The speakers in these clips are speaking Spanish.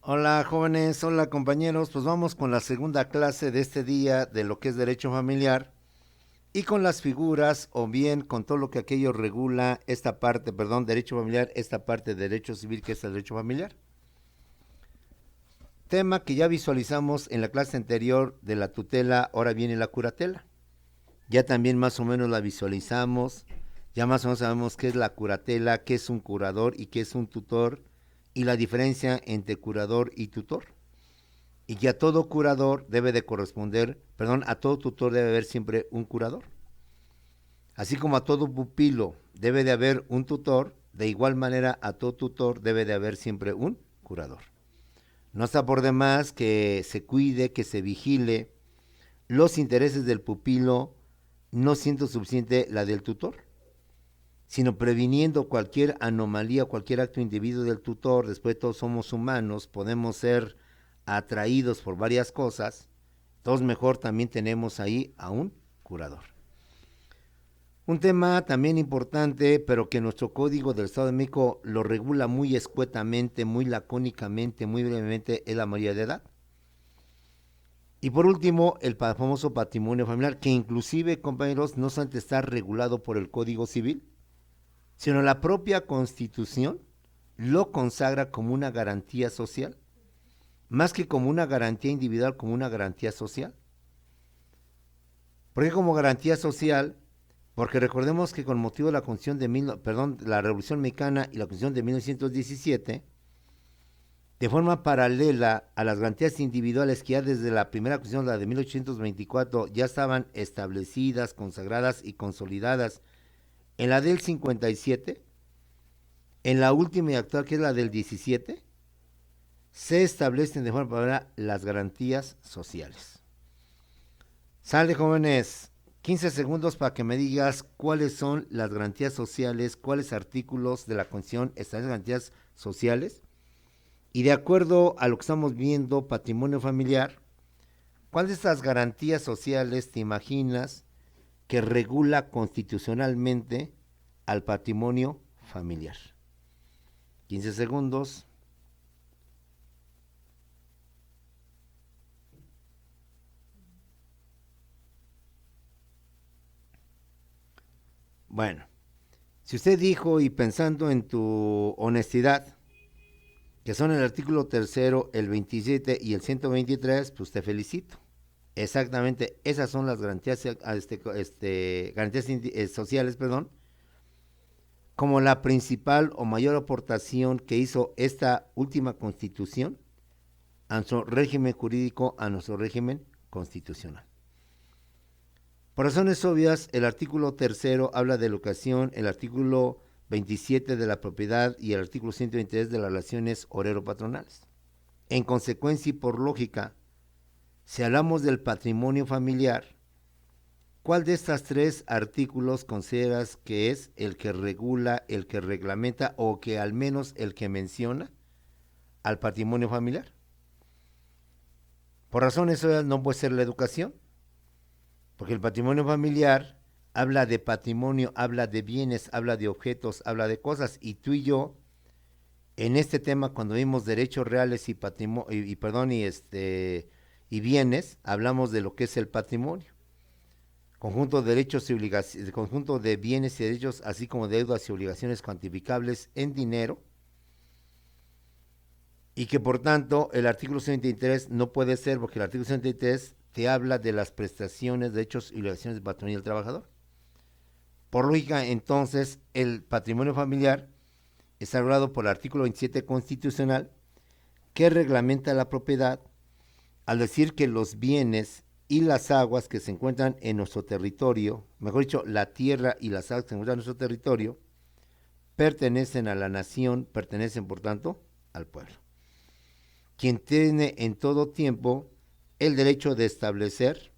Hola jóvenes, hola compañeros, pues vamos con la segunda clase de este día de lo que es derecho familiar y con las figuras o bien con todo lo que aquello regula esta parte, perdón, derecho familiar, esta parte de derecho civil que es el derecho familiar. Tema que ya visualizamos en la clase anterior de la tutela, ahora viene la curatela. Ya también más o menos la visualizamos, ya más o menos sabemos qué es la curatela, qué es un curador y qué es un tutor y la diferencia entre curador y tutor. Y que a todo curador debe de corresponder, perdón, a todo tutor debe haber siempre un curador. Así como a todo pupilo debe de haber un tutor, de igual manera a todo tutor debe de haber siempre un curador. No está por demás que se cuide, que se vigile los intereses del pupilo, no siendo suficiente la del tutor, sino previniendo cualquier anomalía, cualquier acto individuo del tutor. Después todos somos humanos, podemos ser atraídos por varias cosas. Entonces mejor también tenemos ahí a un curador. Un tema también importante, pero que nuestro Código del Estado de México lo regula muy escuetamente, muy lacónicamente, muy brevemente, es la mayoría de edad. Y por último, el famoso patrimonio familiar, que inclusive, compañeros, no solamente está regulado por el Código Civil, sino la propia Constitución lo consagra como una garantía social, más que como una garantía individual, como una garantía social. ¿Por qué como garantía social? Porque recordemos que con motivo de la Constitución la Revolución Mexicana y la Constitución de 1917, de forma paralela a las garantías individuales que ya desde la primera Constitución, la de 1824, ya estaban establecidas, consagradas y consolidadas en la del 57, en la última y actual, que es la del 17, se establecen de forma paralela las garantías sociales. Sale, jóvenes, 15 segundos para que me digas cuáles son las garantías sociales, cuáles artículos de la Constitución están las garantías sociales. Y de acuerdo a lo que estamos viendo, patrimonio familiar, ¿cuáles de estas garantías sociales te imaginas que regula constitucionalmente al patrimonio familiar? 15 segundos. Bueno, si usted dijo y pensando en tu honestidad, que son el artículo tercero, el 27 y el 123, pues te felicito. Exactamente, esas son las garantías, garantías sociales, perdón, como la principal o mayor aportación que hizo esta última constitución a nuestro régimen jurídico, a nuestro régimen constitucional. Por razones obvias, el artículo tercero habla de educación, el artículo 27 de la propiedad y el artículo 123 de las relaciones obrero-patronales. En consecuencia y por lógica, si hablamos del patrimonio familiar, ¿cuál de estos tres artículos consideras que es el que regula, el que reglamenta o que al menos el que menciona al patrimonio familiar? Por razones obvias no puede ser la educación, porque el patrimonio familiar habla de patrimonio, habla de bienes, habla de objetos, habla de cosas, y tú y yo en este tema cuando vimos derechos reales y patrimonio y bienes, hablamos de lo que es el patrimonio, conjunto de derechos y obligaciones, conjunto de bienes y derechos, así como deudas y obligaciones cuantificables en dinero, y que por tanto el artículo 123 no puede ser, porque el artículo 123 te habla de las prestaciones, derechos y obligaciones del patrón y del trabajador. Por lógica, entonces, el patrimonio familiar está regulado por el artículo 27 constitucional, que reglamenta la propiedad, al decir que los bienes y las aguas que se encuentran en nuestro territorio, mejor dicho, la tierra y las aguas que se encuentran en nuestro territorio, pertenecen a la nación, pertenecen por tanto al pueblo, quien tiene en todo tiempo el derecho de establecer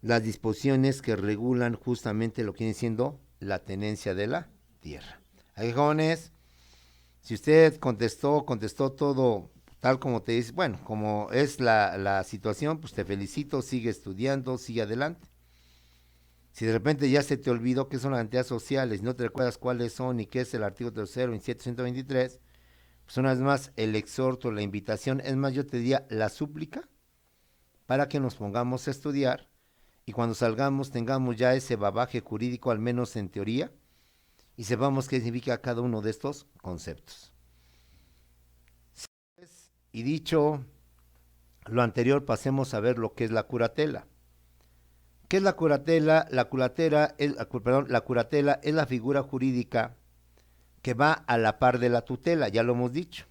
las disposiciones que regulan justamente lo que viene siendo la tenencia de la tierra. Ahí, jóvenes, si usted contestó todo tal como te dice, bueno, como es la situación, pues te felicito, sigue estudiando, sigue adelante. Si de repente ya se te olvidó qué son las entidades sociales, no te recuerdas cuáles son y qué es el artículo tercero, 27, 123, Pues una vez más, el exhorto, la invitación, es más, yo te diría la súplica para que nos pongamos a estudiar y cuando salgamos tengamos ya ese bagaje jurídico, al menos en teoría, y sepamos qué significa cada uno de estos conceptos. Y dicho lo anterior, pasemos a ver lo que es la curatela. ¿Qué es la curatela? La curatela es la figura jurídica que va a la par de la tutela, ya lo hemos dicho.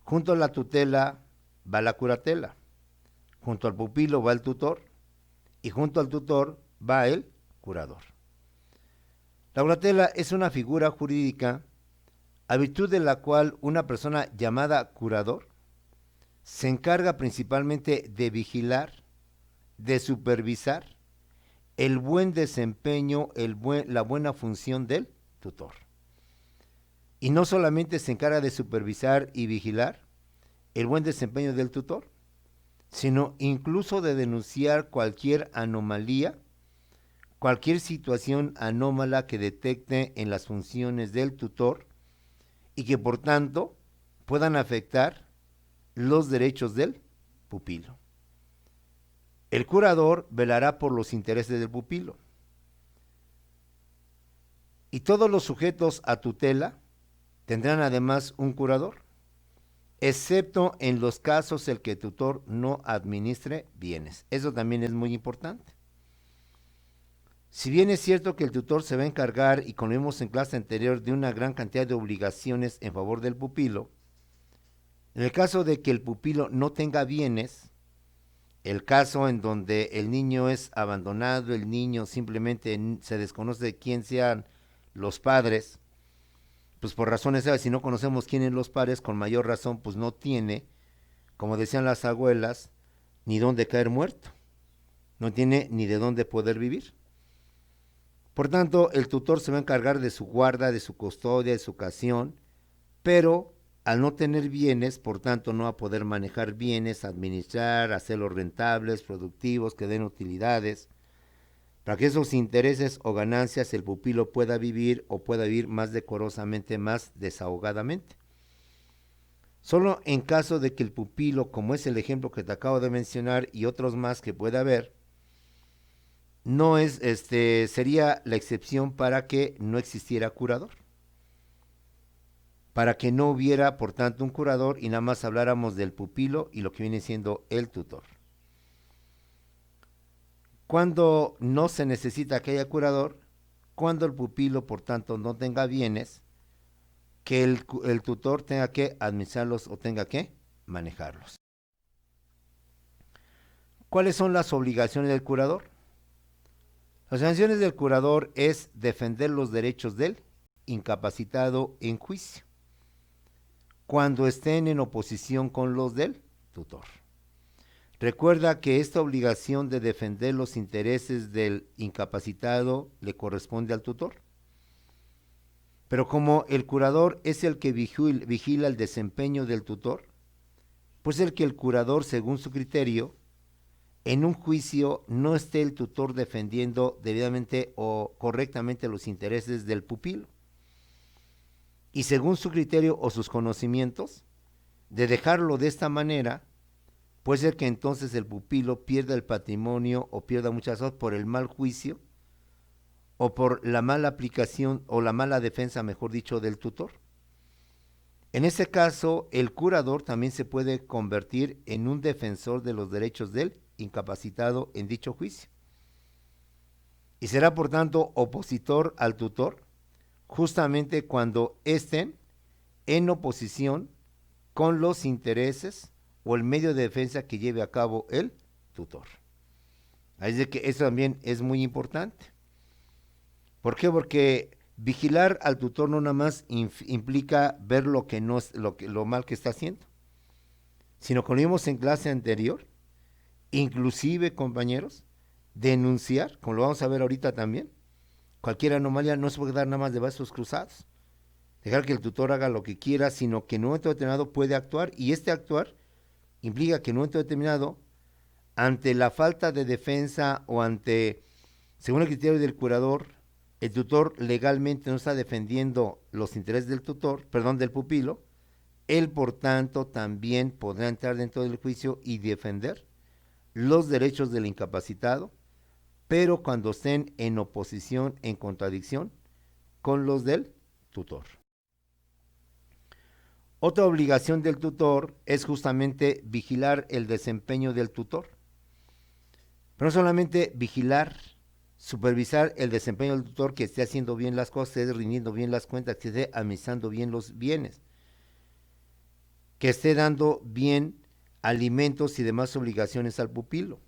Junto a la tutela va la curatela, junto al pupilo va el tutor y junto al tutor va el curador. La curatela es una figura jurídica a virtud de la cual una persona llamada curador se encarga principalmente de vigilar, de supervisar el buen desempeño, la buena función del tutor. Y no solamente se encarga de supervisar y vigilar el buen desempeño del tutor, sino incluso de denunciar cualquier anomalía, cualquier situación anómala que detecte en las funciones del tutor y que por tanto puedan afectar los derechos del pupilo. El curador velará por los intereses del pupilo. Y todos los sujetos a tutela tendrán además un curador, excepto en los casos en que el tutor no administre bienes. Eso también es muy importante. Si bien es cierto que el tutor se va a encargar, y como vimos en clase anterior, de una gran cantidad de obligaciones en favor del pupilo, en el caso de que el pupilo no tenga bienes, el caso en donde el niño es abandonado, el niño simplemente se desconoce de quién sean los padres, pues por razones, si no conocemos quiénes son los padres, con mayor razón, pues no tiene, como decían las abuelas, ni dónde caer muerto, no tiene ni de dónde poder vivir. Por tanto, el tutor se va a encargar de su guarda, de su custodia, de su ocasión, pero al no tener bienes, por tanto, no va a poder manejar bienes, administrar, hacerlos rentables, productivos, que den utilidades, para que esos intereses o ganancias el pupilo pueda vivir o pueda vivir más decorosamente, más desahogadamente. Solo en caso de que el pupilo, como es el ejemplo que te acabo de mencionar y otros más que pueda haber, no es, sería la excepción para que no existiera curador. Para que no hubiera, por tanto, un curador y nada más habláramos del pupilo y lo que viene siendo el tutor. Cuando no se necesita que haya curador, cuando el pupilo, por tanto, no tenga bienes, que el tutor tenga que administrarlos o tenga que manejarlos. ¿Cuáles son las obligaciones del curador? Las obligaciones del curador es defender los derechos del incapacitado en juicio, cuando estén en oposición con los del tutor. Recuerda que esta obligación de defender los intereses del incapacitado le corresponde al tutor. Pero como el curador es el que vigila el desempeño del tutor, pues el que el curador, según su criterio, en un juicio no esté el tutor defendiendo debidamente o correctamente los intereses del pupilo. Y según su criterio o sus conocimientos, de dejarlo de esta manera, puede ser que entonces el pupilo pierda el patrimonio o pierda muchas cosas por el mal juicio o por la mala aplicación o la mala defensa, mejor dicho, del tutor. En ese caso, el curador también se puede convertir en un defensor de los derechos del incapacitado en dicho juicio. Y será, por tanto, opositor al tutor justamente cuando estén en oposición con los intereses o el medio de defensa que lleve a cabo el tutor. Así de que eso también es muy importante. ¿Por qué? Porque vigilar al tutor no nada más implica ver lo que no es, lo mal que está haciendo, sino como vimos en clase anterior, inclusive, compañeros, denunciar, como lo vamos a ver ahorita también, cualquier anomalía. No se puede dar nada más de brazos cruzados, dejar que el tutor haga lo que quiera, sino que en un momento determinado puede actuar, y este actuar implica que en un momento determinado, ante la falta de defensa o ante, según el criterio del curador, el tutor legalmente no está defendiendo los intereses del tutor, perdón, del pupilo, Él, por tanto, también podrá entrar dentro del juicio y defender los derechos del incapacitado, pero cuando estén en oposición, en contradicción con los del tutor. Otra obligación del tutor es justamente vigilar el desempeño del tutor. Pero no solamente vigilar, supervisar el desempeño del tutor, que esté haciendo bien las cosas, que esté rindiendo bien las cuentas, que esté administrando bien los bienes, que esté dando bien alimentos y demás obligaciones al pupilo,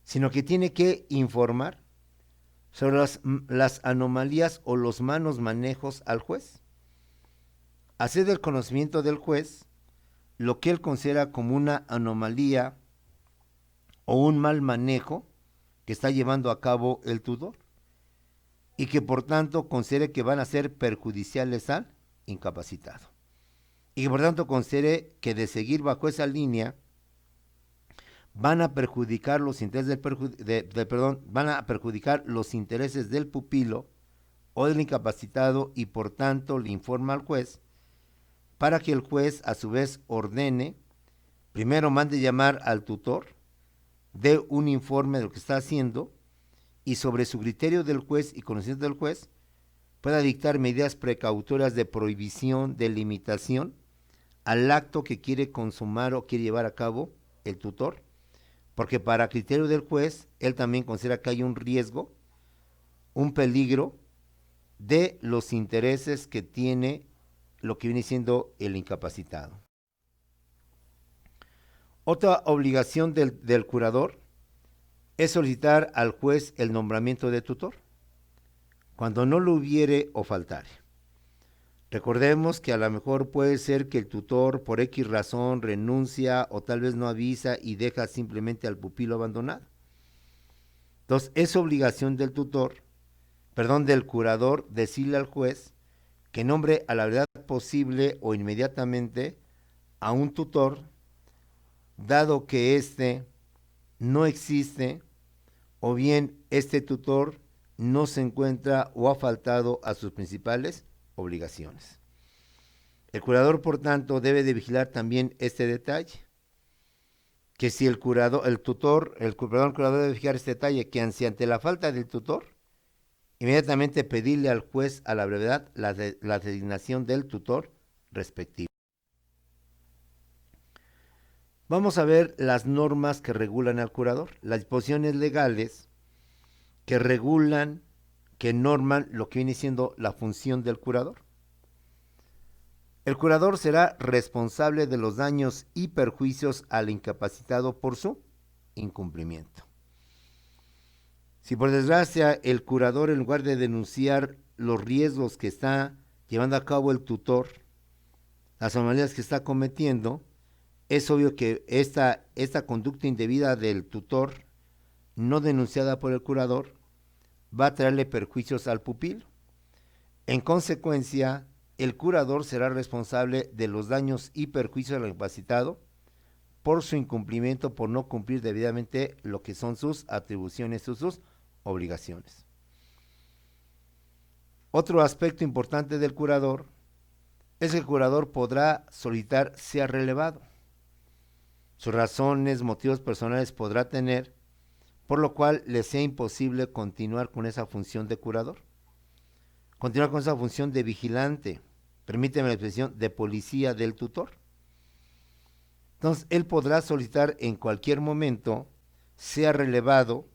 sino que tiene que informar sobre las anomalías o los malos manejos al juez. Hacer del conocimiento del juez lo que él considera como una anomalía o un mal manejo que está llevando a cabo el tutor y que por tanto considere que van a ser perjudiciales al incapacitado y que por tanto considere que de seguir bajo esa línea van a perjudicar los intereses van a perjudicar los intereses del pupilo o del incapacitado y por tanto le informa al juez para que el juez a su vez ordene, primero mande llamar al tutor, dé un informe de lo que está haciendo y sobre su criterio del juez y conocimiento del juez pueda dictar medidas precautorias de prohibición, de limitación al acto que quiere consumar o quiere llevar a cabo el tutor, porque para criterio del juez él también considera que hay un riesgo, un peligro de los intereses que tiene lo que viene siendo el incapacitado. Otra obligación del curador es solicitar al juez el nombramiento de tutor, cuando no lo hubiere o faltare. Recordemos que a lo mejor puede ser que el tutor por X razón renuncia o tal vez no avisa y deja simplemente al pupilo abandonado. Entonces es obligación del del curador, decirle al juez que nombre a la verdad posible o inmediatamente a un tutor, dado que éste no existe o bien este tutor no se encuentra o ha faltado a sus principales obligaciones. El curador, por tanto, debe de vigilar también este detalle, que si el curador debe fijar este detalle, que ante la falta del tutor, inmediatamente pedirle al juez a la brevedad la designación del tutor respectivo. Vamos a ver las normas que regulan al curador, las disposiciones legales que regulan, que norman lo que viene siendo la función del curador. El curador será responsable de los daños y perjuicios al incapacitado por su incumplimiento. Si por desgracia el curador, en lugar de denunciar los riesgos que está llevando a cabo el tutor, las anomalías que está cometiendo, es obvio que esta conducta indebida del tutor, no denunciada por el curador, va a traerle perjuicios al pupilo. En consecuencia, el curador será responsable de los daños y perjuicios al incapacitado por su incumplimiento, por no cumplir debidamente lo que son sus atribuciones o sus obligaciones. Otro aspecto importante del curador es que el curador podrá solicitar sea relevado. Sus razones, motivos personales podrá tener, por lo cual le sea imposible continuar con esa función de curador. Continuar con esa función de vigilante, permíteme la expresión, de policía del tutor. Entonces, él podrá solicitar en cualquier momento sea relevado,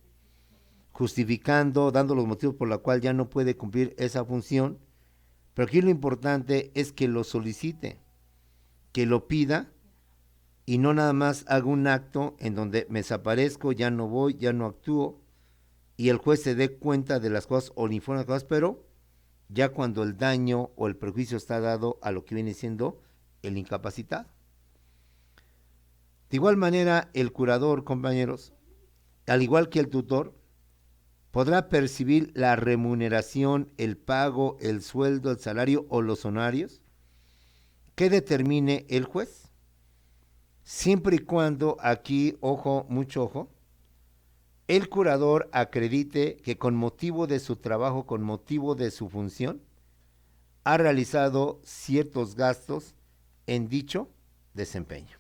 justificando, dando los motivos por los cuales ya no puede cumplir esa función, pero aquí lo importante es que lo solicite, que lo pida y no nada más haga un acto en donde me desaparezco, ya no voy, ya no actúo y el juez se dé cuenta de las cosas o le informe de las cosas, pero ya cuando el daño o el perjuicio está dado a lo que viene siendo el incapacitado. De igual manera, el curador, compañeros, al igual que el tutor, podrá percibir la remuneración, el pago, el sueldo, el salario o los honorarios que determine el juez, siempre y cuando, aquí, ojo, mucho ojo, el curador acredite que con motivo de su trabajo, con motivo de su función, ha realizado ciertos gastos en dicho desempeño.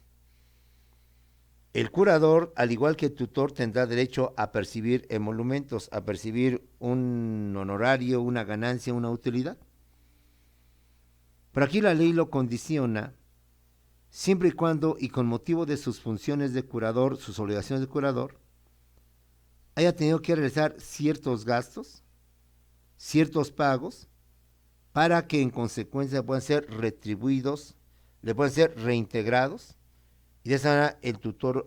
El curador, al igual que el tutor, tendrá derecho a percibir emolumentos, a percibir un honorario, una ganancia, una utilidad. Pero aquí la ley lo condiciona siempre y cuando y con motivo de sus funciones de curador, sus obligaciones de curador, haya tenido que realizar ciertos gastos, ciertos pagos, para que en consecuencia puedan ser retribuidos, le puedan ser reintegrados, y de esa manera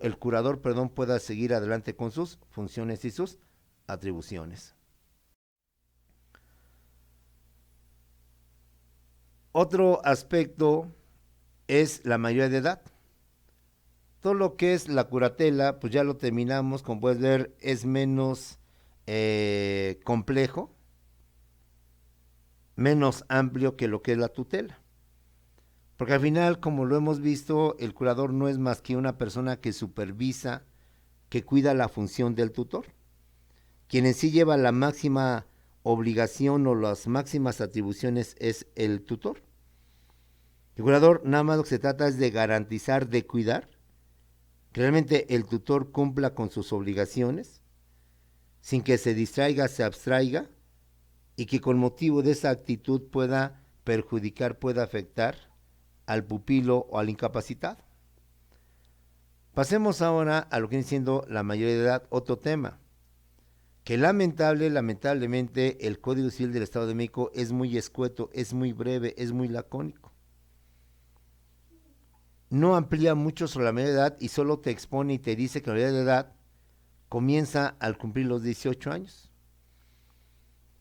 el curador, pueda seguir adelante con sus funciones y sus atribuciones. Otro aspecto es la mayoría de edad. Todo lo que es la curatela, pues ya lo terminamos, como puedes ver, es menos complejo, menos amplio que lo que es la tutela. Porque al final, como lo hemos visto, el curador no es más que una persona que supervisa, que cuida la función del tutor. Quien en sí lleva la máxima obligación o las máximas atribuciones es el tutor. El curador nada más lo que se trata es de garantizar, de cuidar, que realmente el tutor cumpla con sus obligaciones, sin que se distraiga, se abstraiga, y que con motivo de esa actitud pueda perjudicar, pueda afectar al pupilo o al incapacitado. Pasemos ahora a lo que viene siendo la mayoría de edad, otro tema, que lamentablemente el Código Civil del Estado de México es muy escueto, es muy breve, es muy lacónico. No amplía mucho sobre la mayoría de edad y solo te expone y te dice que la mayoría de edad comienza al cumplir los 18 años.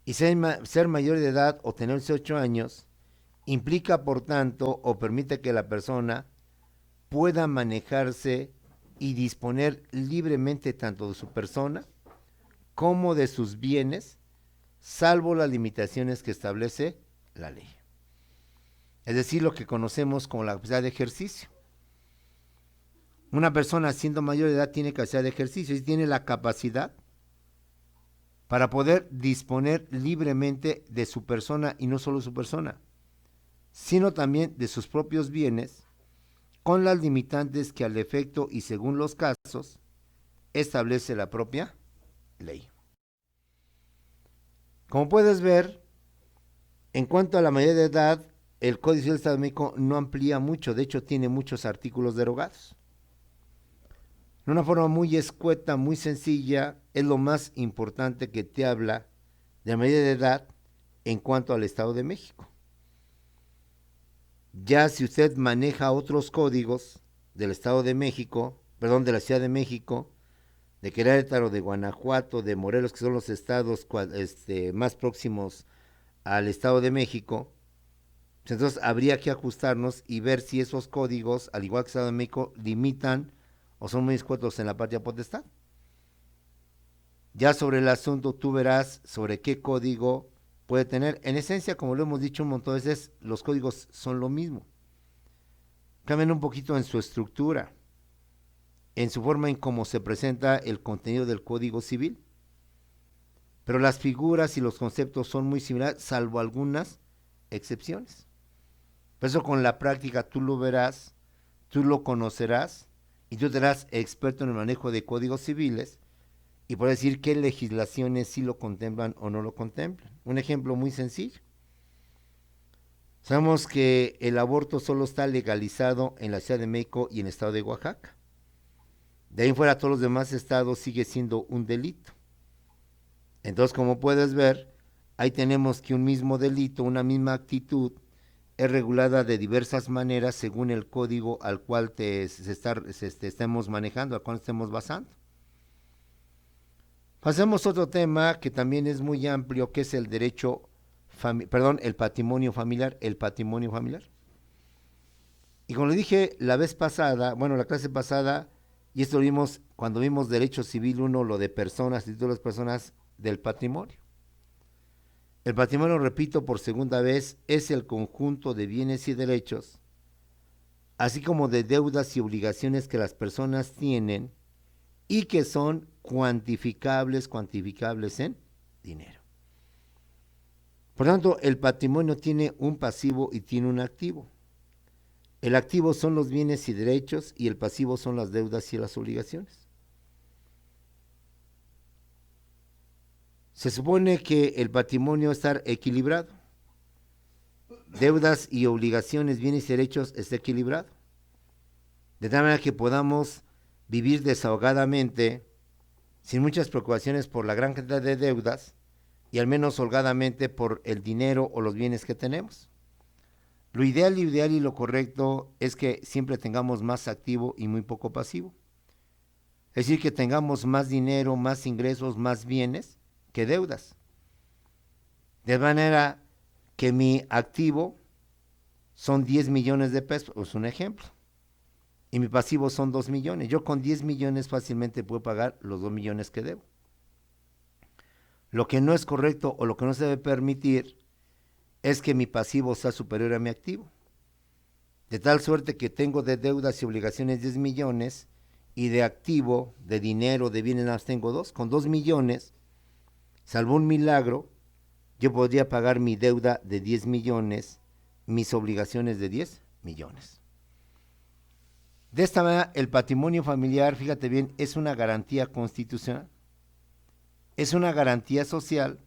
Y ser mayor de edad o tener 18 años implica, por tanto, o permite que la persona pueda manejarse y disponer libremente tanto de su persona como de sus bienes, salvo las limitaciones que establece la ley. Es decir, lo que conocemos como la capacidad de ejercicio. Una persona siendo mayor de edad tiene capacidad de ejercicio y tiene la capacidad para poder disponer libremente de su persona, y no solo su persona, sino también de sus propios bienes, con las limitantes que al efecto y según los casos establece la propia ley. Como puedes ver, en cuanto a la mayoría de edad, el Código Civil del Estado de México no amplía mucho, de hecho tiene muchos artículos derogados. De una forma muy escueta, muy sencilla, es lo más importante que te habla de la mayoría de edad en cuanto al Estado de México. Ya si usted maneja otros códigos del Estado de México, de la Ciudad de México, de Querétaro, de Guanajuato, de Morelos, que son los estados más próximos al Estado de México, pues entonces habría que ajustarnos y ver si esos códigos, al igual que el Estado de México, limitan o son muy escuetos en la patria potestad. Ya sobre el asunto tú verás sobre qué código puede tener. En esencia, como lo hemos dicho un montón de veces, los códigos son lo mismo. Cambian un poquito en su estructura, en su forma en cómo se presenta el contenido del Código Civil, pero las figuras y los conceptos son muy similares, salvo algunas excepciones. Por eso con la práctica tú lo verás, tú lo conocerás y tú serás experto en el manejo de códigos civiles y podrás decir qué legislaciones sí lo contemplan o no lo contemplan. Un ejemplo muy sencillo. Sabemos que el aborto solo está legalizado en la Ciudad de México y en el estado de Oaxaca. De ahí en fuera, todos los demás estados sigue siendo un delito. Entonces, como puedes ver, ahí tenemos que un mismo delito, una misma actitud, es regulada de diversas maneras según el código al cual estemos manejando, al cual estemos basando. Pasemos a otro tema que también es muy amplio, que es el el patrimonio familiar, Y como le dije la vez pasada, la clase pasada, y esto lo vimos cuando vimos Derecho Civil 1, lo de personas, títulos de personas del patrimonio. El patrimonio, repito por segunda vez, es el conjunto de bienes y derechos, así como de deudas y obligaciones que las personas tienen y que son cuantificables en dinero. Por tanto, el patrimonio tiene un pasivo y tiene un activo. El activo son los bienes y derechos y el pasivo son las deudas y las obligaciones. Se supone que el patrimonio está equilibrado. Deudas y obligaciones, bienes y derechos está equilibrado. De tal manera que podamos vivir desahogadamente, sin muchas preocupaciones por la gran cantidad de deudas y al menos holgadamente por el dinero o los bienes que tenemos. Lo ideal y lo correcto es que siempre tengamos más activo y muy poco pasivo. Es decir, que tengamos más dinero, más ingresos, más bienes que deudas. De manera que mi activo son 10 millones de pesos, es un ejemplo, y mi pasivo son 2 millones. Yo con 10 millones fácilmente puedo pagar los 2 millones que debo. Lo que no es correcto o lo que no se debe permitir es que mi pasivo sea superior a mi activo. De tal suerte que tengo de deudas y obligaciones 10 millones y de activo, de dinero, de bienes, nada más tengo 2. Con 2 millones, salvo un milagro, yo podría pagar mi deuda de 10 millones, mis obligaciones de 10 millones. De esta manera, el patrimonio familiar, fíjate bien, es una garantía constitucional, es una garantía social,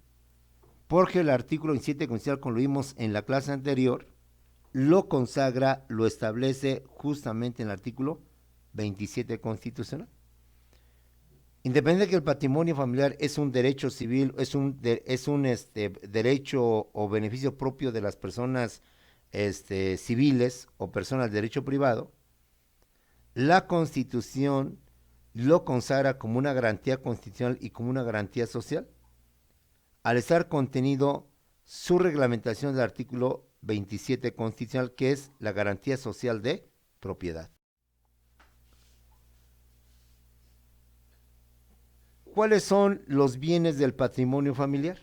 porque el artículo 27 constitucional, como lo vimos en la clase anterior, lo consagra, lo establece justamente en el artículo 27 constitucional. Independiente de que el patrimonio familiar es un derecho civil, es un derecho o beneficio propio de las personas civiles o personas de derecho privado, la Constitución lo consagra como una garantía constitucional y como una garantía social, al estar contenido su reglamentación del artículo 27 constitucional, que es la garantía social de propiedad. ¿Cuáles son los bienes del patrimonio familiar?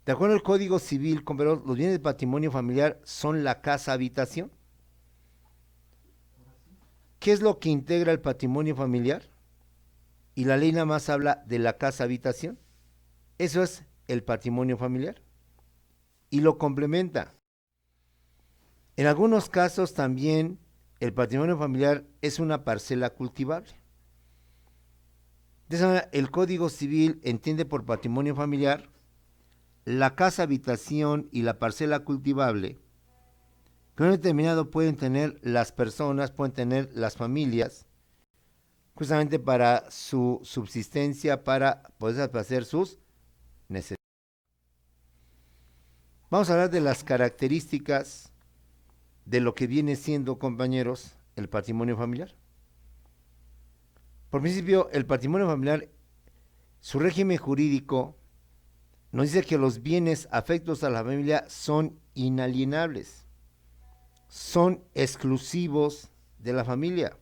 De acuerdo al Código Civil, los bienes del patrimonio familiar son la casa habitación. ¿Qué es lo que integra el patrimonio familiar? Y la ley nada más habla de la casa habitación. Eso es el patrimonio familiar. Y lo complementa. En algunos casos también el patrimonio familiar es una parcela cultivable. De esa manera, el Código Civil entiende por patrimonio familiar la casa habitación y la parcela cultivable que en un determinado pueden tener las personas, pueden tener las familias, justamente para su subsistencia, para poder satisfacer sus necesidades. Vamos a hablar de las características de lo que viene siendo, compañeros, el patrimonio familiar. Por principio, el patrimonio familiar, su régimen jurídico, nos dice que los bienes afectos a la familia son inalienables, son exclusivos de la familia,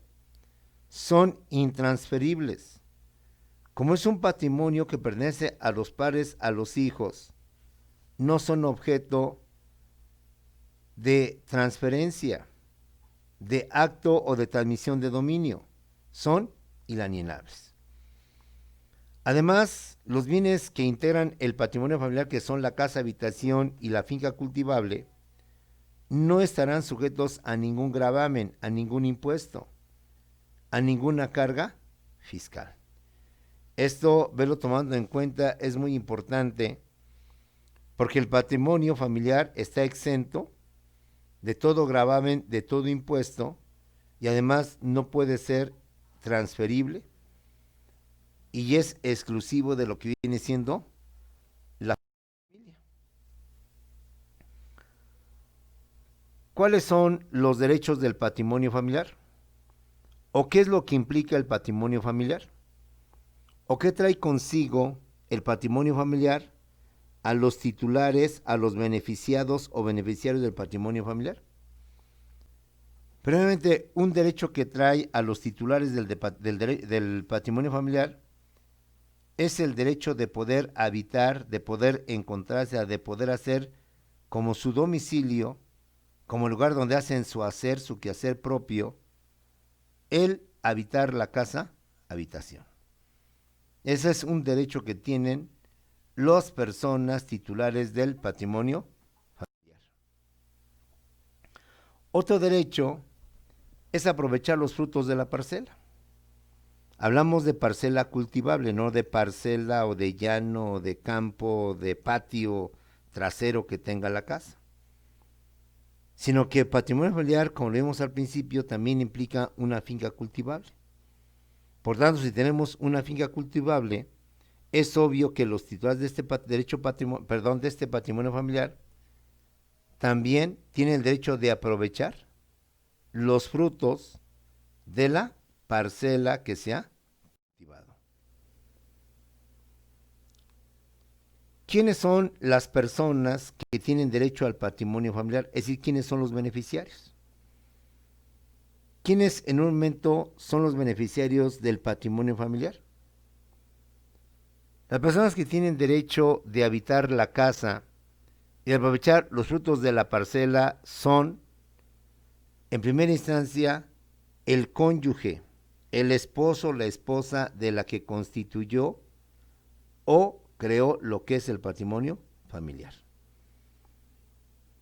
son intransferibles. Como es un patrimonio que pertenece a los padres, a los hijos, no son objeto de transferencia, de acto o de transmisión de dominio, son inalienables. Además, los bienes que integran el patrimonio familiar, que son la casa habitación y la finca cultivable, no estarán sujetos a ningún gravamen, a ningún impuesto, a ninguna carga fiscal. Esto, verlo tomando en cuenta, es muy importante porque el patrimonio familiar está exento de todo gravamen, de todo impuesto, y además no puede ser transferible y es exclusivo de lo que viene siendo la familia. ¿Cuáles son los derechos del patrimonio familiar? ¿O qué es lo que implica el patrimonio familiar? ¿O qué trae consigo el patrimonio familiar a los titulares, a los beneficiados o beneficiarios del patrimonio familiar? Primeramente, un derecho que trae a los titulares del patrimonio familiar es el derecho de poder habitar, de poder encontrarse, de poder hacer como su domicilio, como el lugar donde hacen su hacer, su quehacer propio, el habitar la casa, habitación. Ese es un derecho que tienen las personas titulares del patrimonio familiar. Otro derecho es aprovechar los frutos de la parcela. Hablamos de parcela cultivable, no de parcela o de llano, o de campo, o de patio trasero que tenga la casa. Sino que patrimonio familiar, como lo vimos al principio, también implica una finca cultivable. Por tanto, si tenemos una finca cultivable, es obvio que los titulares de este de este patrimonio familiar también tienen el derecho de aprovechar los frutos de la parcela que se ha cultivado. ¿Quiénes son las personas que tienen derecho al patrimonio familiar? Es decir, ¿quiénes son los beneficiarios? ¿Quiénes en un momento son los beneficiarios del patrimonio familiar? Las personas que tienen derecho de habitar la casa y de aprovechar los frutos de la parcela son, en primera instancia, el cónyuge, el esposo o la esposa de la que constituyó o creó lo que es el patrimonio familiar.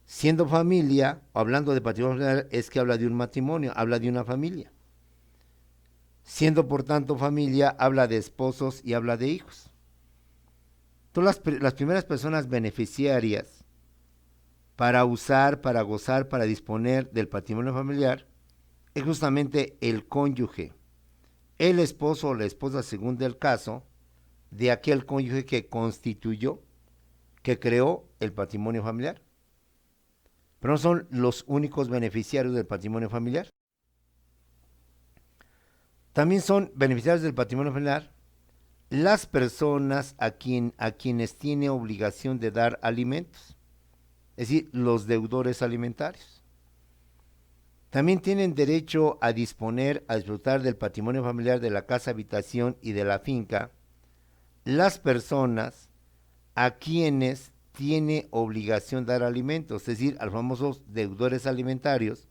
Siendo familia, o hablando de patrimonio familiar, es que habla de un matrimonio, habla de una familia. Siendo por tanto familia, habla de esposos y habla de hijos. Entonces las primeras personas beneficiarias para usar, para gozar, para disponer del patrimonio familiar es justamente el cónyuge, el esposo o la esposa según el caso, de aquel cónyuge que constituyó, que creó el patrimonio familiar. Pero no son los únicos beneficiarios del patrimonio familiar. También son beneficiarios del patrimonio familiar las personas a quienes tiene obligación de dar alimentos, es decir, los deudores alimentarios. También tienen derecho a disponer, a disfrutar del patrimonio familiar de la casa habitación y de la finca las personas a quienes tiene obligación de dar alimentos, es decir, a los famosos deudores alimentarios,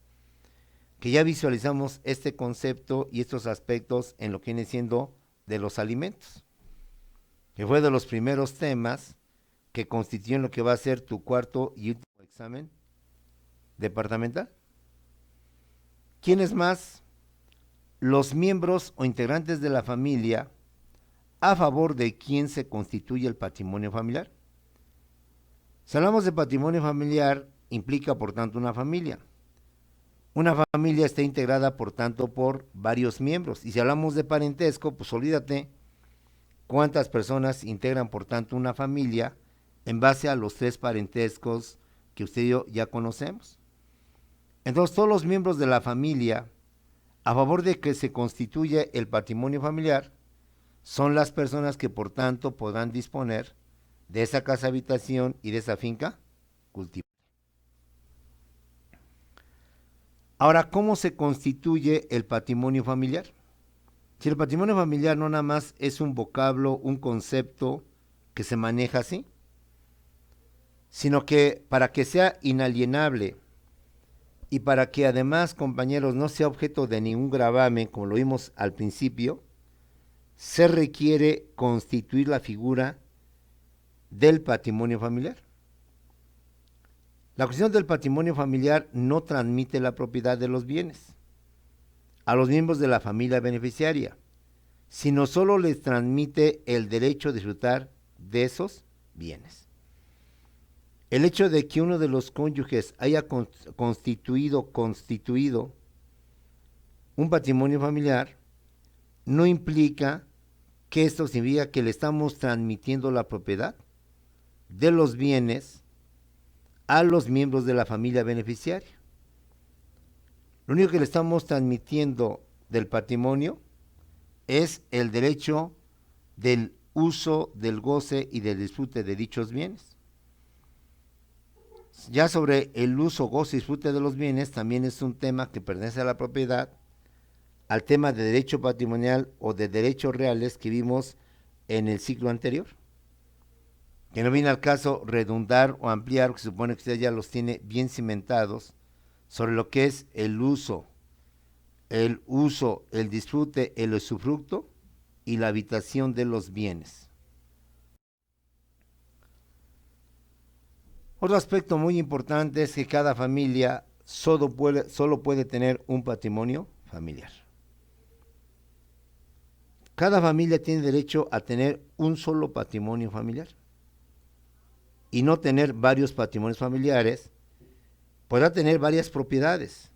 que ya visualizamos este concepto y estos aspectos en lo que viene siendo de los alimentos, que fue de los primeros temas que constituyen lo que va a ser tu cuarto y último examen departamental. ¿Quiénes más? Los miembros o integrantes de la familia a favor de quien se constituye el patrimonio familiar. Si hablamos de patrimonio familiar, implica por tanto una familia. Una familia está integrada por tanto por varios miembros. Y si hablamos de parentesco, pues olvídate cuántas personas integran por tanto una familia en base a los 3 parentescos que usted y yo ya conocemos. Entonces todos los miembros de la familia a favor de que se constituya el patrimonio familiar son las personas que por tanto podrán disponer de esa casa habitación y de esa finca cultivable. Ahora, ¿cómo se constituye el patrimonio familiar? Si el patrimonio familiar no nada más es un vocablo, un concepto que se maneja así, sino que para que sea inalienable y para que además, compañeros, no sea objeto de ningún gravamen, como lo vimos al principio, se requiere constituir la figura del patrimonio familiar. La cuestión del patrimonio familiar no transmite la propiedad de los bienes a los miembros de la familia beneficiaria, sino solo les transmite el derecho a disfrutar de esos bienes. El hecho de que uno de los cónyuges haya constituido un patrimonio familiar no implica que esto significa que le estamos transmitiendo la propiedad de los bienes a los miembros de la familia beneficiaria. Lo único que le estamos transmitiendo del patrimonio es el derecho del uso, del goce y del disfrute de dichos bienes. Ya sobre el uso, goce y disfrute de los bienes también es un tema que pertenece a la propiedad, al tema de derecho patrimonial o de derechos reales que vimos en el ciclo anterior. Que no viene al caso redundar o ampliar, porque se supone que usted ya los tiene bien cimentados sobre lo que es el uso, el disfrute, el usufructo y la habitación de los bienes. Otro aspecto muy importante es que cada familia solo puede tener un patrimonio familiar. Cada familia tiene derecho a tener un solo patrimonio familiar y no tener varios patrimonios familiares. Podrá tener varias propiedades,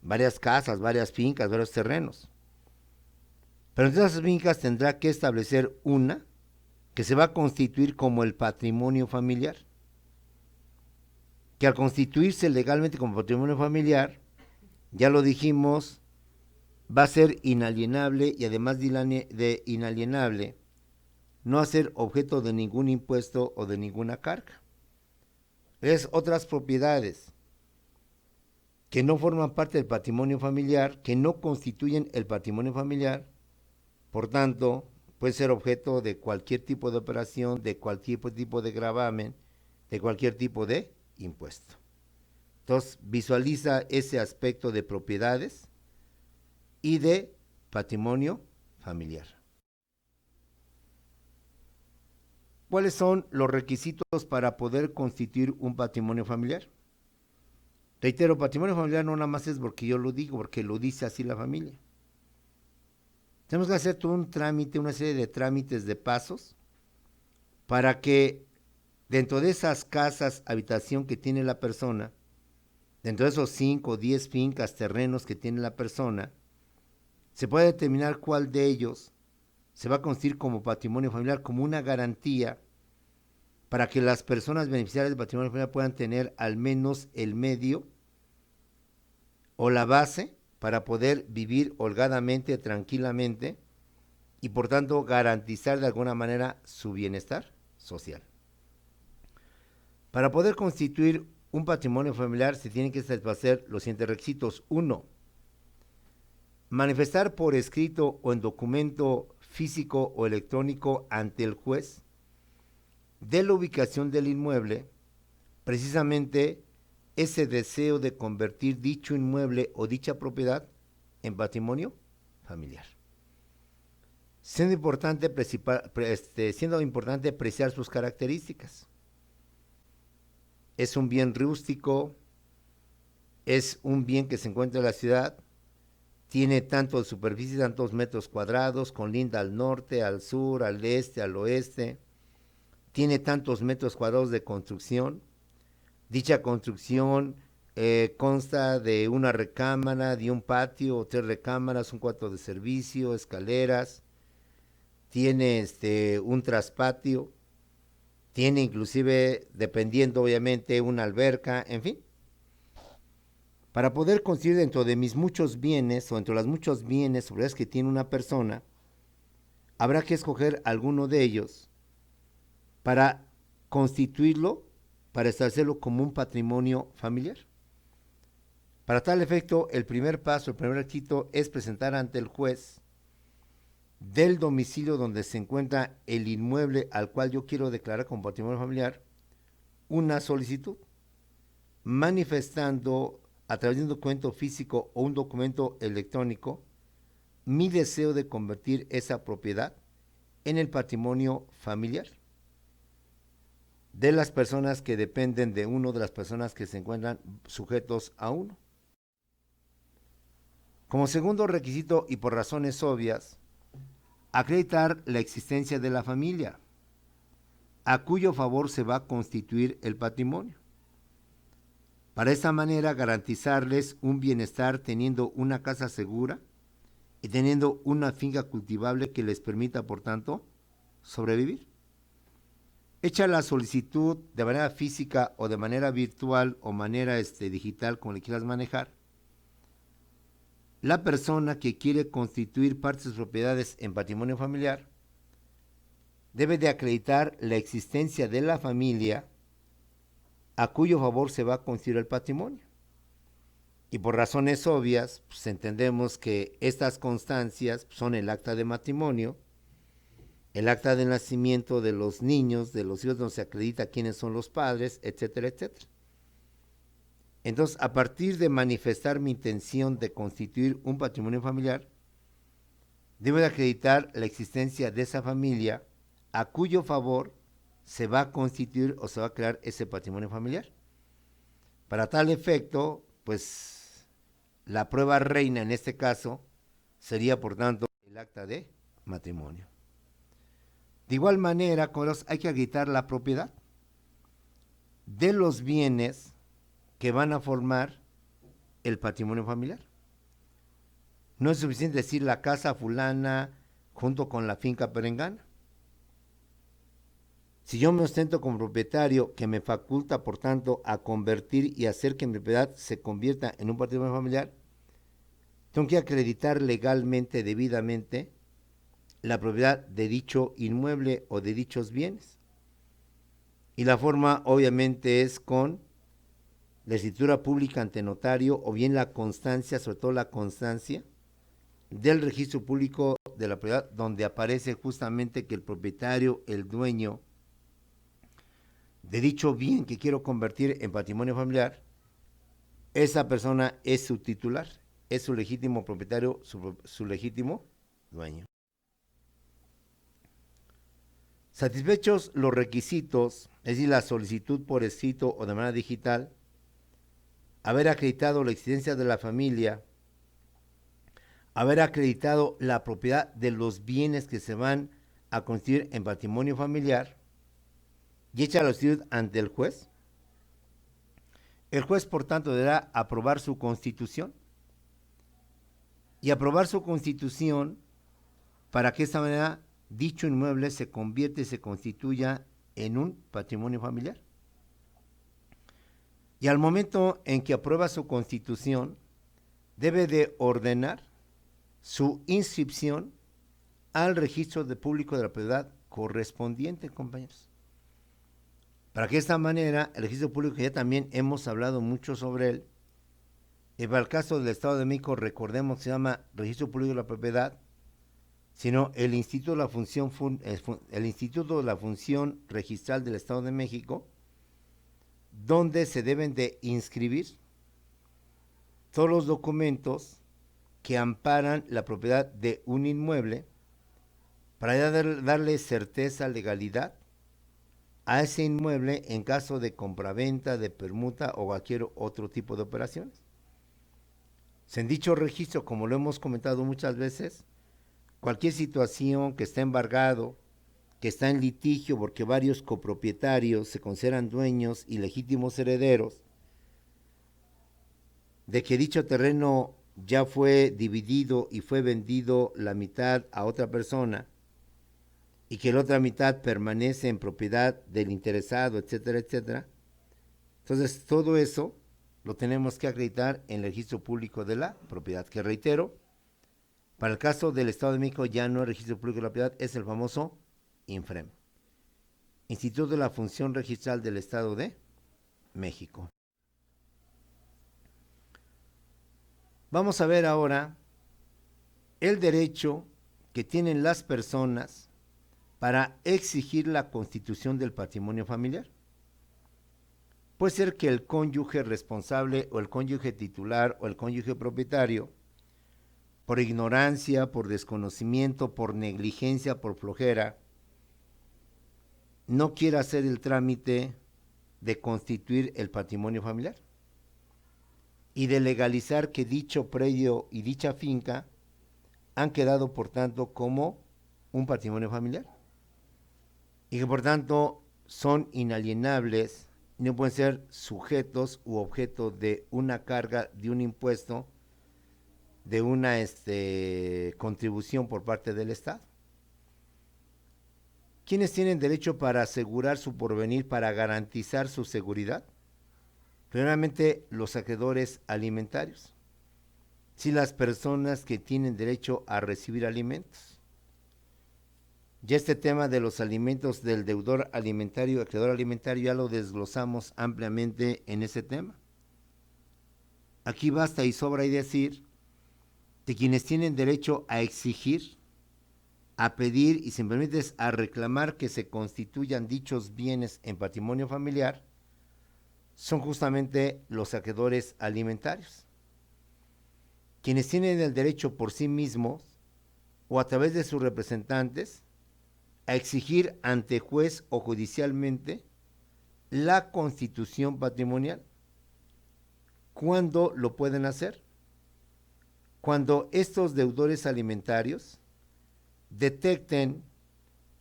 varias casas, varias fincas, varios terrenos. Pero entre esas fincas tendrá que establecer una que se va a constituir como el patrimonio familiar, que al constituirse legalmente como patrimonio familiar, ya lo dijimos, va a ser inalienable y además de inalienable, no va a ser objeto de ningún impuesto o de ninguna carga. Es otras propiedades que no forman parte del patrimonio familiar, que no constituyen el patrimonio familiar, por tanto, puede ser objeto de cualquier tipo de operación, de cualquier tipo de gravamen, de cualquier tipo de impuesto. Entonces, visualiza ese aspecto de propiedades y de patrimonio familiar. ¿Cuáles son los requisitos para poder constituir un patrimonio familiar? Reitero, patrimonio familiar no nada más es porque yo lo digo, porque lo dice así la familia. Tenemos que hacer todo un trámite, una serie de trámites de pasos para que dentro de esas casas, habitación que tiene la persona, dentro de esos 5 o 10 fincas, terrenos que tiene la persona, se pueda determinar cuál de ellos se va a constituir como patrimonio familiar, como una garantía para que las personas beneficiarias del patrimonio familiar puedan tener al menos el medio o la base para poder vivir holgadamente, tranquilamente, y por tanto garantizar de alguna manera su bienestar social. Para poder constituir un patrimonio familiar se tienen que satisfacer los siguientes requisitos. 1. Manifestar por escrito o en documento físico o electrónico ante el juez de la ubicación del inmueble, precisamente ese deseo de convertir dicho inmueble o dicha propiedad en patrimonio familiar. Siendo importante apreciar sus características. Es un bien rústico, es un bien que se encuentra en la ciudad, tiene tanto de superficie, tantos metros cuadrados, colinda al norte, al sur, al este, al oeste, tiene tantos metros cuadrados de construcción. Dicha construcción consta de una recámara, de un patio, 3 recámaras, un cuarto de servicio, escaleras, tiene un traspatio, tiene inclusive, dependiendo obviamente, una alberca, en fin. Para poder construir dentro de mis muchos bienes, o dentro de las muchos bienes, propiedades que tiene una persona, habrá que escoger alguno de ellos para constituirlo, para establecerlo como un patrimonio familiar. Para tal efecto, el primer paso, el primer requisito es presentar ante el juez del domicilio donde se encuentra el inmueble al cual yo quiero declarar como patrimonio familiar una solicitud, manifestando a través de un documento físico o un documento electrónico mi deseo de convertir esa propiedad en el patrimonio familiar de las personas que dependen de uno, de las personas que se encuentran sujetos a uno. Como segundo requisito, y por razones obvias, acreditar la existencia de la familia, a cuyo favor se va a constituir el patrimonio. Para esta manera garantizarles un bienestar teniendo una casa segura y teniendo una finca cultivable que les permita, por tanto, sobrevivir. Hecha la solicitud de manera física o de manera virtual o manera digital, como le quieras manejar, la persona que quiere constituir parte de sus propiedades en patrimonio familiar debe de acreditar la existencia de la familia a cuyo favor se va a constituir el patrimonio. Y por razones obvias, pues entendemos que estas constancias son el acta de matrimonio, el acta de nacimiento de los niños, de los hijos donde se acredita quiénes son los padres, etcétera, etcétera. Entonces, a partir de manifestar mi intención de constituir un patrimonio familiar, debo de acreditar la existencia de esa familia a cuyo favor se va a constituir o se va a crear ese patrimonio familiar. Para tal efecto, pues la prueba reina en este caso sería por tanto el acta de matrimonio. De igual manera, hay que acreditar la propiedad de los bienes que van a formar el patrimonio familiar. No es suficiente decir la casa fulana junto con la finca perengana. Si yo me ostento como propietario que me faculta, por tanto, a convertir y hacer que mi propiedad se convierta en un patrimonio familiar, tengo que acreditar legalmente, debidamente, la propiedad de dicho inmueble o de dichos bienes. Y la forma, obviamente, es con la escritura pública ante notario o bien la constancia, sobre todo la constancia, del registro público de la propiedad, donde aparece justamente que el propietario, el dueño de dicho bien que quiero convertir en patrimonio familiar, esa persona es su titular, es su legítimo propietario, su legítimo dueño. Satisfechos los requisitos, es decir, la solicitud por escrito o de manera digital, haber acreditado la existencia de la familia, haber acreditado la propiedad de los bienes que se van a constituir en patrimonio familiar y hecha la solicitud ante el juez. El juez, por tanto, deberá aprobar su constitución y aprobar su constitución para que de esta manera dicho inmueble se convierta y se constituya en un patrimonio familiar. Y al momento en que aprueba su constitución, debe de ordenar su inscripción al registro público de la propiedad correspondiente, compañeros. Para que de esta manera, el registro público, que ya también hemos hablado mucho sobre él, y para el caso del Estado de México, recordemos que se llama Registro Público de la Propiedad, sino el Instituto de la Función Registral del Estado de México, donde se deben de inscribir todos los documentos que amparan la propiedad de un inmueble para darle certeza, legalidad a ese inmueble en caso de compraventa, de permuta o cualquier otro tipo de operaciones. En dicho registro, como lo hemos comentado muchas veces, cualquier situación que está embargado, que está en litigio porque varios copropietarios se consideran dueños y legítimos herederos, de que dicho terreno ya fue dividido y fue vendido la mitad a otra persona y que la otra mitad permanece en propiedad del interesado, etcétera, etcétera. Entonces, todo eso lo tenemos que acreditar en el registro público de la propiedad, que reitero, para el caso del Estado de México ya no es registro público de la propiedad, es el famoso INFREM, Instituto de la Función Registral del Estado de México. Vamos a ver ahora el derecho que tienen las personas para exigir la constitución del patrimonio familiar. Puede ser que el cónyuge responsable o el cónyuge titular o el cónyuge propietario, por ignorancia, por desconocimiento, por negligencia, por flojera, no quiera hacer el trámite de constituir el patrimonio familiar y de legalizar que dicho predio y dicha finca han quedado, por tanto, como un patrimonio familiar y que, por tanto, son inalienables y no pueden ser sujetos u objeto de una carga, de un impuesto, de una contribución por parte del Estado. ¿Quiénes tienen derecho para asegurar su porvenir, para garantizar su seguridad? Primeramente, los acreedores alimentarios. Sí, las personas que tienen derecho a recibir alimentos. Ya este tema de los alimentos del deudor alimentario, acreedor alimentario, ya lo desglosamos ampliamente en ese tema. Aquí basta y sobra y decir de quienes tienen derecho a exigir, a pedir y, si me permites, a reclamar que se constituyan dichos bienes en patrimonio familiar, son justamente los acreedores alimentarios, quienes tienen el derecho por sí mismos o a través de sus representantes a exigir ante juez o judicialmente la constitución patrimonial, ¿Cuándo lo pueden hacer? Cuando estos deudores alimentarios detecten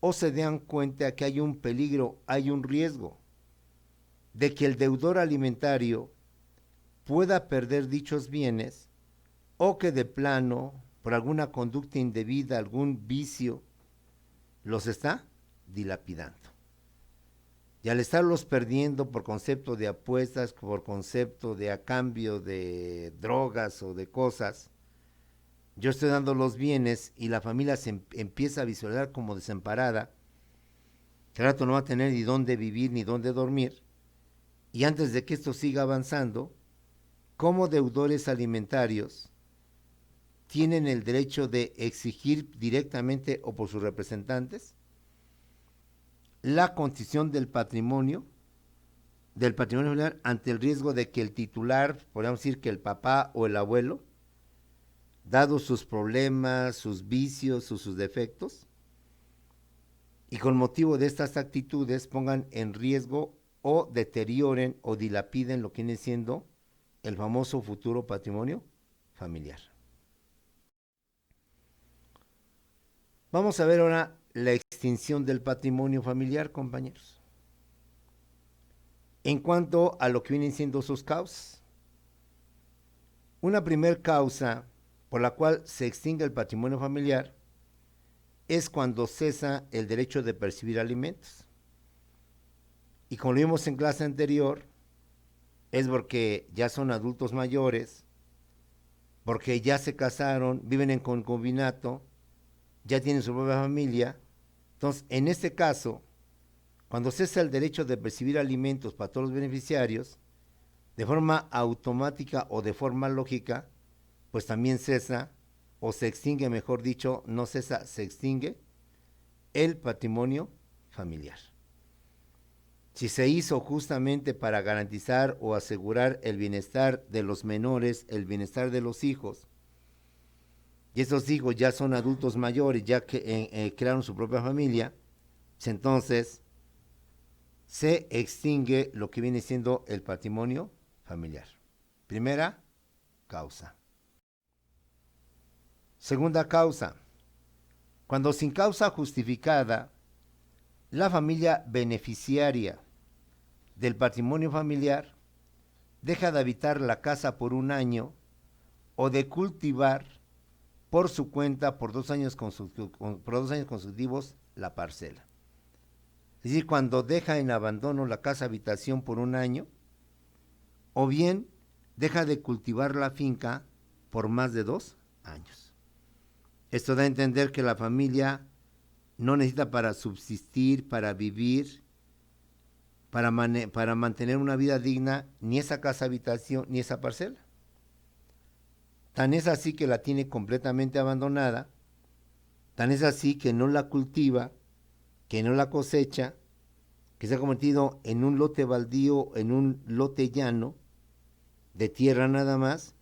o se den cuenta que hay un peligro, hay un riesgo de que el deudor alimentario pueda perder dichos bienes o que de plano, por alguna conducta indebida, algún vicio, los está dilapidando. Y al estarlos perdiendo por concepto de apuestas, por concepto de a cambio de drogas o de cosas, yo estoy dando los bienes y la familia se empieza a visualizar como desamparada, que al rato no va a tener ni dónde vivir ni dónde dormir, y antes de que esto siga avanzando, como deudores alimentarios, tienen el derecho de exigir directamente o por sus representantes la constitución del patrimonio familiar ante el riesgo de que el titular, podríamos decir que el papá o el abuelo, dado sus problemas, sus vicios o sus defectos, y con motivo de estas actitudes pongan en riesgo o deterioren o dilapiden lo que viene siendo el famoso futuro patrimonio familiar. Vamos a ver ahora la extinción del patrimonio familiar, compañeros. En cuanto a lo que vienen siendo sus causas, una primer causa por la cual se extingue el patrimonio familiar es cuando cesa el derecho de percibir alimentos. Y como lo vimos en clase anterior, es porque ya son adultos mayores, porque ya se casaron, viven en concubinato, ya tienen su propia familia. Entonces, en este caso, cuando cesa el derecho de percibir alimentos para todos los beneficiarios, de forma automática o de forma lógica, pues también cesa, o se extingue, mejor dicho, no cesa, se extingue el patrimonio familiar. Si se hizo justamente para garantizar o asegurar el bienestar de los menores, el bienestar de los hijos, y esos hijos ya son adultos mayores, ya que crearon su propia familia, pues entonces se extingue lo que viene siendo el patrimonio familiar. Primera causa. Segunda causa, cuando sin causa justificada, la familia beneficiaria del patrimonio familiar deja de habitar la casa por un año o de cultivar por su cuenta por 2 años consecutivos la parcela. Es decir, cuando deja en abandono la casa habitación por un año, o bien deja de cultivar la finca por más de 2 años. Esto da a entender que la familia no necesita para subsistir, para vivir, para mantener una vida digna, ni esa casa habitación, ni esa parcela. Tan es así que la tiene completamente abandonada, tan es así que no la cultiva, que no la cosecha, que se ha convertido en un lote baldío, en un lote llano, de tierra nada más,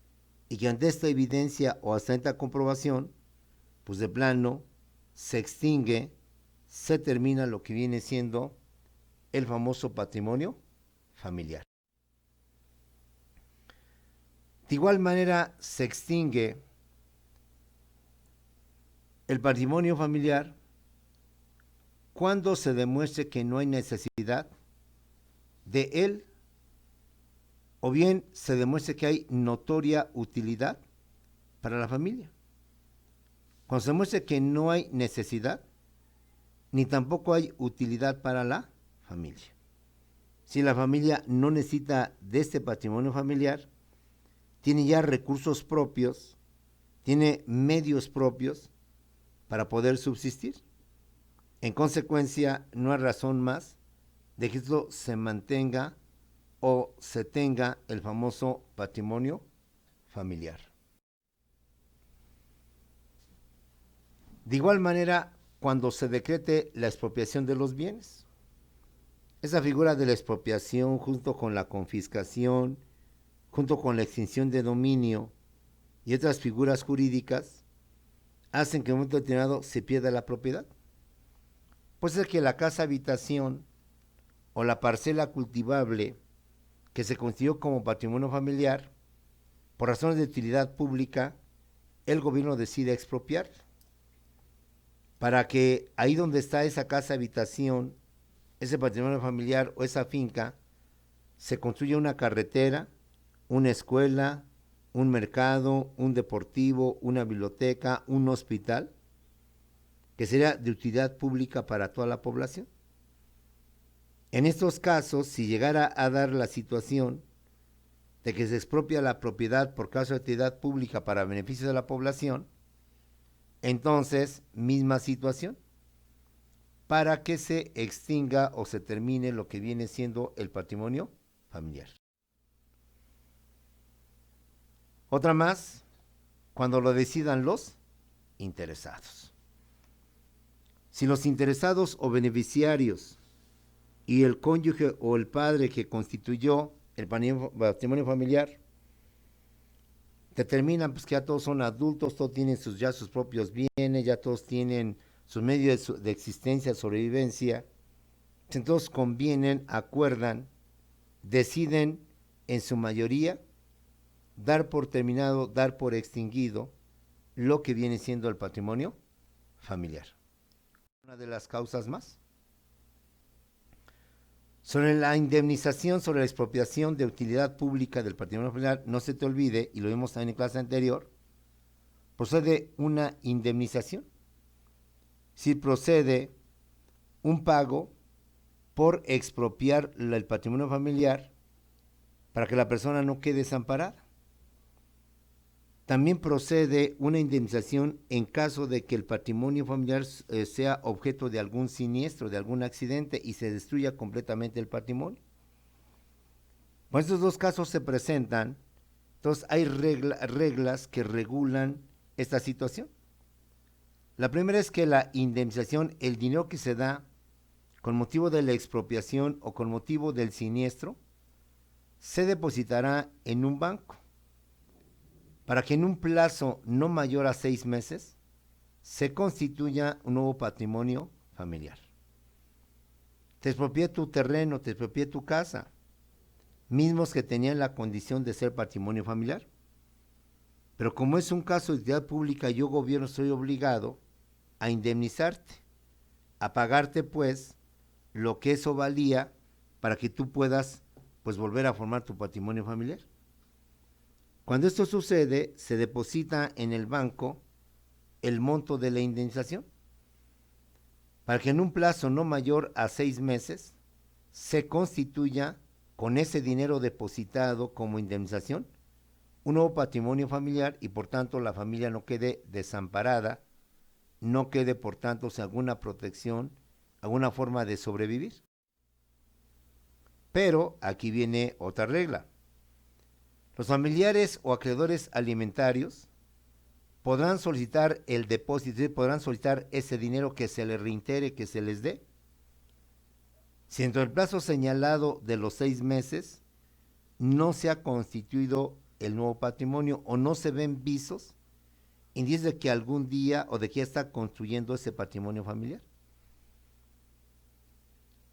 y que ante esta evidencia o hasta esta comprobación, pues de plano se extingue, se termina lo que viene siendo el famoso patrimonio familiar. De igual manera se extingue el patrimonio familiar cuando se demuestre que no hay necesidad de él, o bien se demuestre que hay notoria utilidad para la familia. Cuando se demuestre que no hay necesidad, ni tampoco hay utilidad para la familia. Si la familia no necesita de este patrimonio familiar, tiene ya recursos propios, tiene medios propios para poder subsistir. En consecuencia, no hay razón más de que esto se mantenga o se tenga el famoso patrimonio familiar. De igual manera, cuando se decrete la expropiación de los bienes, esa figura de la expropiación junto con la confiscación, junto con la extinción de dominio y otras figuras jurídicas, hacen que en un momento determinado se pierda la propiedad. Pues es que la casa habitación o la parcela cultivable que se constituyó como patrimonio familiar por razones de utilidad pública, el gobierno decide expropiar para que ahí donde está esa casa habitación, ese patrimonio familiar o esa finca, se construya una carretera, una escuela, un mercado, un deportivo, una biblioteca, un hospital, que sería de utilidad pública para toda la población. En estos casos, si llegara a dar la situación de que se expropia la propiedad por causa de utilidad pública para beneficio de la población, entonces, misma situación, para que se extinga o se termine lo que viene siendo el patrimonio familiar. Otra más, cuando lo decidan los interesados. Si los interesados o beneficiarios y el cónyuge o el padre que constituyó el patrimonio familiar determinan pues, que ya todos son adultos, todos tienen ya sus propios bienes, ya todos tienen sus medios de existencia, sobrevivencia, entonces convienen, acuerdan, deciden en su mayoría dar por terminado, dar por extinguido lo que viene siendo el patrimonio familiar. Una de las causas más. Sobre la indemnización, sobre la expropiación de utilidad pública del patrimonio familiar, no se te olvide, y lo vimos también en clase anterior, procede una indemnización. Si procede un pago por expropiar el patrimonio familiar para que la persona no quede desamparada. También procede una indemnización en caso de que el patrimonio familiar sea objeto de algún siniestro, de algún accidente y se destruya completamente el patrimonio. Cuando estos dos casos se presentan, entonces hay reglas que regulan esta situación. La primera es que la indemnización, el dinero que se da con motivo de la expropiación o con motivo del siniestro, se depositará en un banco, para que en un plazo no mayor a 6 meses se constituya un nuevo patrimonio familiar. Te expropié tu terreno, te expropié tu casa, mismos que tenían la condición de ser patrimonio familiar. Pero como es un caso de utilidad pública, yo gobierno estoy obligado a indemnizarte, a pagarte pues lo que eso valía para que tú puedas pues volver a formar tu patrimonio familiar. Cuando esto sucede, se deposita en el banco el monto de la indemnización para que en un plazo no mayor a 6 meses se constituya con ese dinero depositado como indemnización un nuevo patrimonio familiar y por tanto la familia no quede desamparada, no quede por tanto sin alguna protección, alguna forma de sobrevivir. Pero aquí viene otra regla. Los familiares o acreedores alimentarios podrán solicitar el depósito, podrán solicitar ese dinero que se les reintegre, que se les dé. Si dentro del plazo señalado de los 6 meses no se ha constituido el nuevo patrimonio o no se ven visos, indicios de que algún día o de que ya está construyendo ese patrimonio familiar.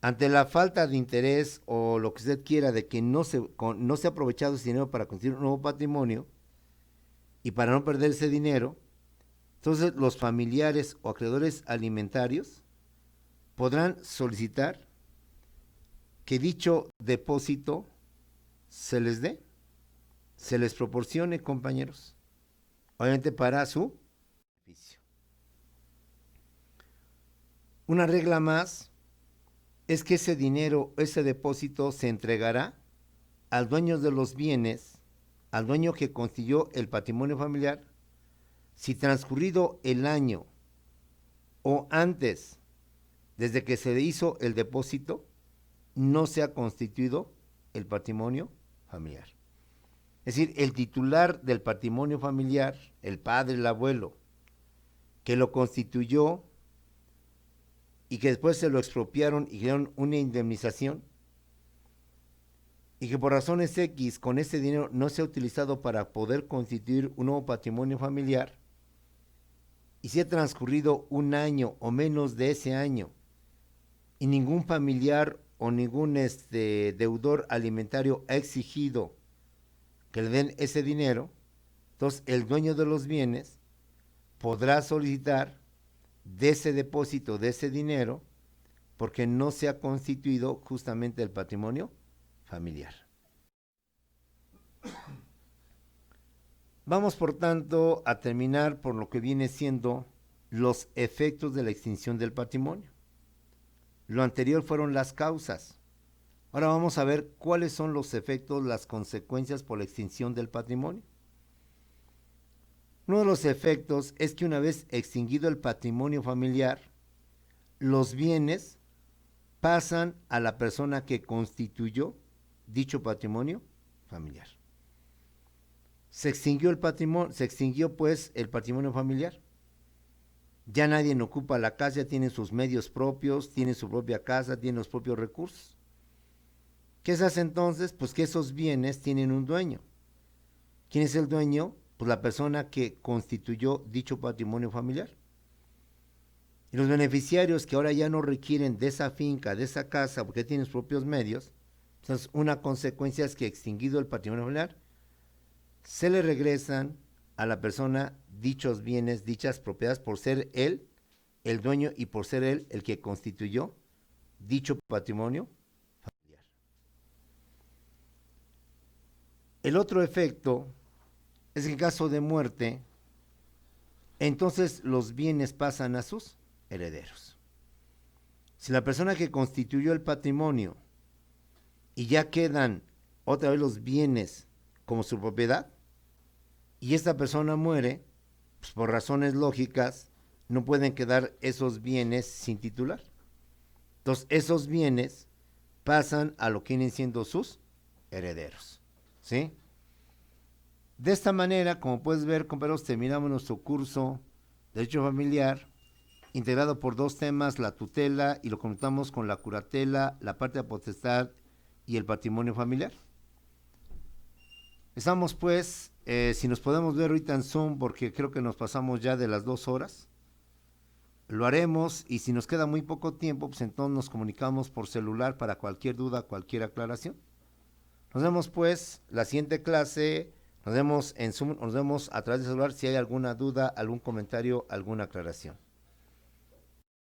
Ante la falta de interés o lo que usted quiera de que no se ha aprovechado ese dinero para construir un nuevo patrimonio y para no perder ese dinero, entonces los familiares o acreedores alimentarios podrán solicitar que dicho depósito se les dé, se les proporcione, compañeros, obviamente para su beneficio. Una regla más es que ese dinero, ese depósito se entregará al dueño de los bienes, al dueño que constituyó el patrimonio familiar, si transcurrido el año o antes, desde que se hizo el depósito, no se ha constituido el patrimonio familiar. Es decir, el titular del patrimonio familiar, el padre, el abuelo, que lo constituyó y que después se lo expropiaron y dieron una indemnización, y que por razones X con ese dinero no se ha utilizado para poder constituir un nuevo patrimonio familiar, y si ha transcurrido un año o menos de ese año, y ningún familiar o ningún deudor alimentario ha exigido que le den ese dinero, entonces el dueño de los bienes podrá solicitar de ese depósito, de ese dinero, porque no se ha constituido justamente el patrimonio familiar. Vamos, por tanto, a terminar por lo que viene siendo los efectos de la extinción del patrimonio. Lo anterior fueron las causas. Ahora vamos a ver cuáles son los efectos, las consecuencias por la extinción del patrimonio. Uno de los efectos es que una vez extinguido el patrimonio familiar, los bienes pasan a la persona que constituyó dicho patrimonio familiar. Se extinguió pues el patrimonio familiar. Ya nadie ocupa la casa, ya tiene sus medios propios, tiene su propia casa, tiene los propios recursos. ¿Qué se hace entonces? Pues que esos bienes tienen un dueño. ¿Quién es el dueño? Pues la persona que constituyó dicho patrimonio familiar. Y los beneficiarios que ahora ya no requieren de esa finca, de esa casa, porque tienen sus propios medios, entonces una consecuencia es que extinguido el patrimonio familiar, se le regresan a la persona dichos bienes, dichas propiedades, por ser él el dueño y por ser él el que constituyó dicho patrimonio familiar. El otro efecto es que en caso de muerte, entonces los bienes pasan a sus herederos. Si la persona que constituyó el patrimonio y ya quedan otra vez los bienes como su propiedad, y esta persona muere, pues por razones lógicas, no pueden quedar esos bienes sin titular. Entonces, esos bienes pasan a lo que vienen siendo sus herederos, ¿sí? De esta manera, como puedes ver, compañeros, terminamos nuestro curso de Derecho Familiar, integrado por dos temas, la tutela, y lo conectamos con la curatela, la parte de potestad y el patrimonio familiar. Estamos pues, si nos podemos ver ahorita en Zoom, porque creo que nos pasamos ya de las 2 horas, lo haremos, y si nos queda muy poco tiempo, pues entonces nos comunicamos por celular para cualquier duda, cualquier aclaración. Nos vemos pues la siguiente clase, nos vemos en Zoom, nos vemos a través de celular si hay alguna duda, algún comentario, alguna aclaración.